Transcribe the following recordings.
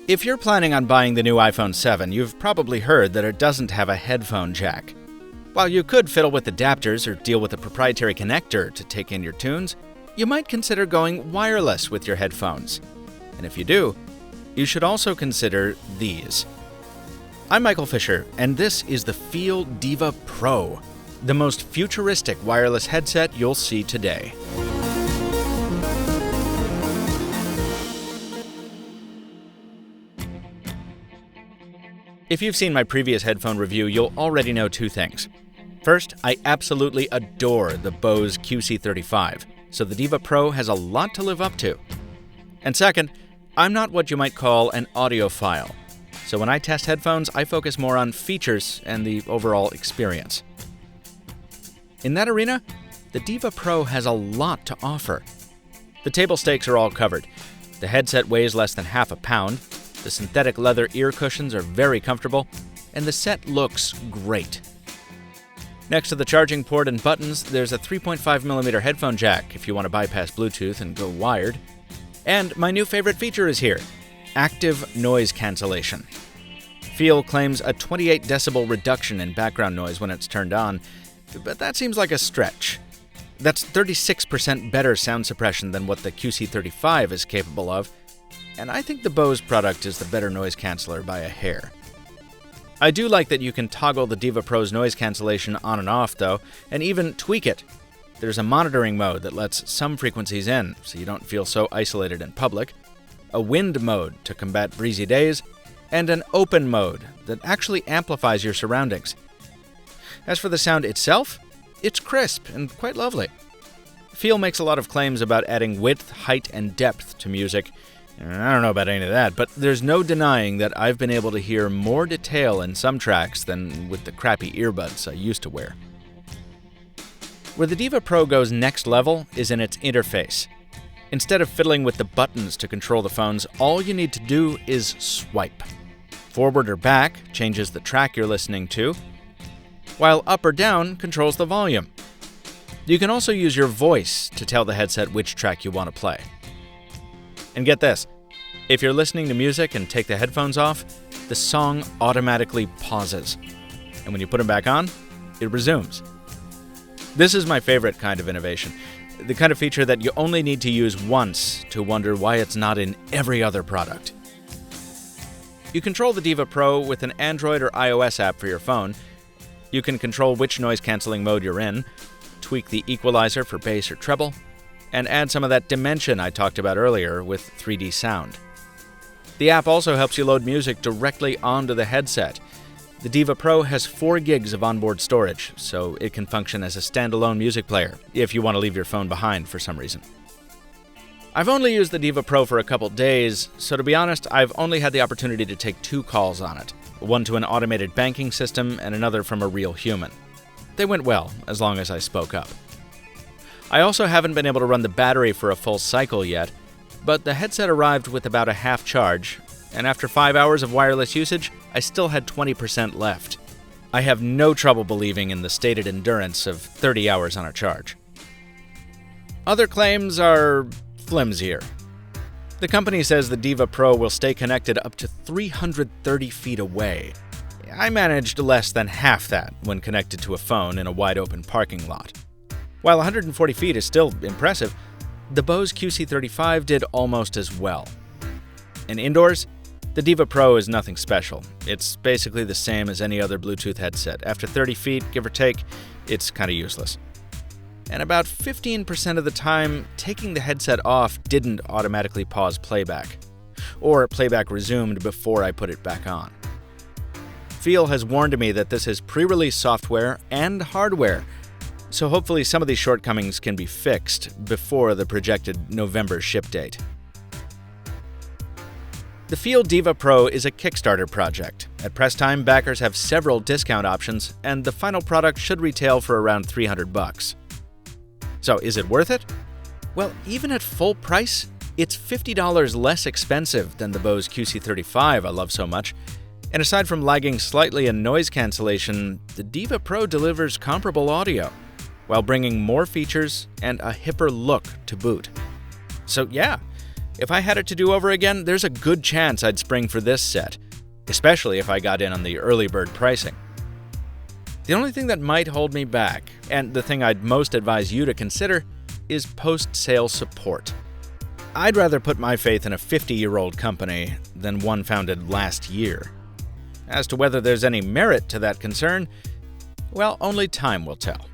If you're planning on buying the new iPhone 7, you've probably heard that it doesn't have a headphone jack. While you could fiddle with adapters or deal with a proprietary connector to take in your tunes, you might consider going wireless with your headphones. And if you do, you should also consider these. I'm Michael Fisher, and this is the FIIL Diva Pro, the most futuristic wireless headset you'll see today. If you've seen my previous headphone review, you'll already know two things. First, I absolutely adore the Bose QC35, so the Diva Pro has a lot to live up to. And second, I'm not what you might call an audiophile, so when I test headphones, I focus more on features and the overall experience. In that arena, the Diva Pro has a lot to offer. The table stakes are all covered. The headset weighs less than half a pound, the synthetic leather ear cushions are very comfortable, and the set looks great. Next to the charging port and buttons, there's a 3.5mm headphone jack if you want to bypass Bluetooth and go wired. And my new favorite feature is here, active noise cancellation. FIIL claims a 28 decibel reduction in background noise when it's turned on, but that seems like a stretch. That's 36% better sound suppression than what the QC35 is capable of, and I think the Bose product is the better noise canceller by a hair. I do like that you can toggle the Diva Pro's noise cancellation on and off, though, and even tweak it. There's a monitoring mode that lets some frequencies in, so you don't feel so isolated in public, a wind mode to combat breezy days, and an open mode that actually amplifies your surroundings. As for the sound itself, it's crisp and quite lovely. FIIL makes a lot of claims about adding width, height, and depth to music. I don't know about any of that, but there's no denying that I've been able to hear more detail in some tracks than with the crappy earbuds I used to wear. Where the Diva Pro goes next level is in its interface. Instead of fiddling with the buttons to control the phones, all you need to do is swipe. Forward or back changes the track you're listening to, while up or down controls the volume. You can also use your voice to tell the headset which track you want to play. And get this, if you're listening to music and take the headphones off, the song automatically pauses. And when you put them back on, it resumes. This is my favorite kind of innovation, the kind of feature that you only need to use once to wonder why it's not in every other product. You control the Diva Pro with an Android or iOS app for your phone. You can control which noise-canceling mode you're in, tweak the equalizer for bass or treble, and add some of that dimension I talked about earlier with 3D sound. The app also helps you load music directly onto the headset. The Diva Pro has 4 gigs of onboard storage, so it can function as a standalone music player if you want to leave your phone behind for some reason. I've only used the Diva Pro for a couple days, so to be honest, I've only had the opportunity to take 2 calls on it, one to an automated banking system and another from a real human. They went well, as long as I spoke up. I also haven't been able to run the battery for a full cycle yet, but the headset arrived with about a half charge, and after 5 hours of wireless usage, I still had 20% left. I have no trouble believing in the stated endurance of 30 hours on a charge. Other claims are flimsier. The company says the Diva Pro will stay connected up to 330 feet away. I managed less than half that when connected to a phone in a wide-open parking lot. While 140 feet is still impressive, the Bose QC35 did almost as well. And indoors, the Diva Pro is nothing special. It's basically the same as any other Bluetooth headset. After 30 feet, give or take, it's kind of useless. And about 15% of the time, taking the headset off didn't automatically pause playback, or playback resumed before I put it back on. FIIL has warned me that this is pre-release software and hardware, so hopefully some of these shortcomings can be fixed before the projected November ship date. The FIIL Diva Pro is a Kickstarter project. At press time, backers have several discount options, and the final product should retail for around $300. So is it worth it? Well, even at full price, it's $50 less expensive than the Bose QC35 I love so much, and aside from lagging slightly in noise cancellation, the Diva Pro delivers comparable audio, while bringing more features and a hipper look to boot. So yeah, If I had it to do over again, there's a good chance I'd spring for this set, especially if I got in on the early bird pricing. The only thing that might hold me back, and the thing I'd most advise you to consider, is post-sale support. I'd rather put my faith in a 50-year-old company than one founded last year. As to whether there's any merit to that concern, well, only time will tell.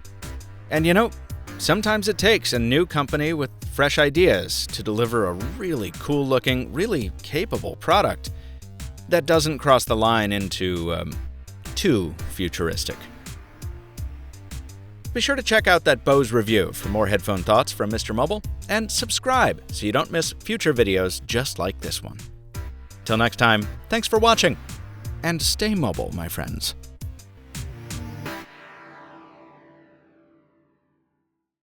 And sometimes it takes a new company with fresh ideas to deliver a really cool-looking, really capable product that doesn't cross the line into, too futuristic. Be sure to check out that Bose review for more headphone thoughts from Mr. Mobile, and subscribe so you don't miss future videos just like this one. Till next time, thanks for watching, and stay mobile, my friends.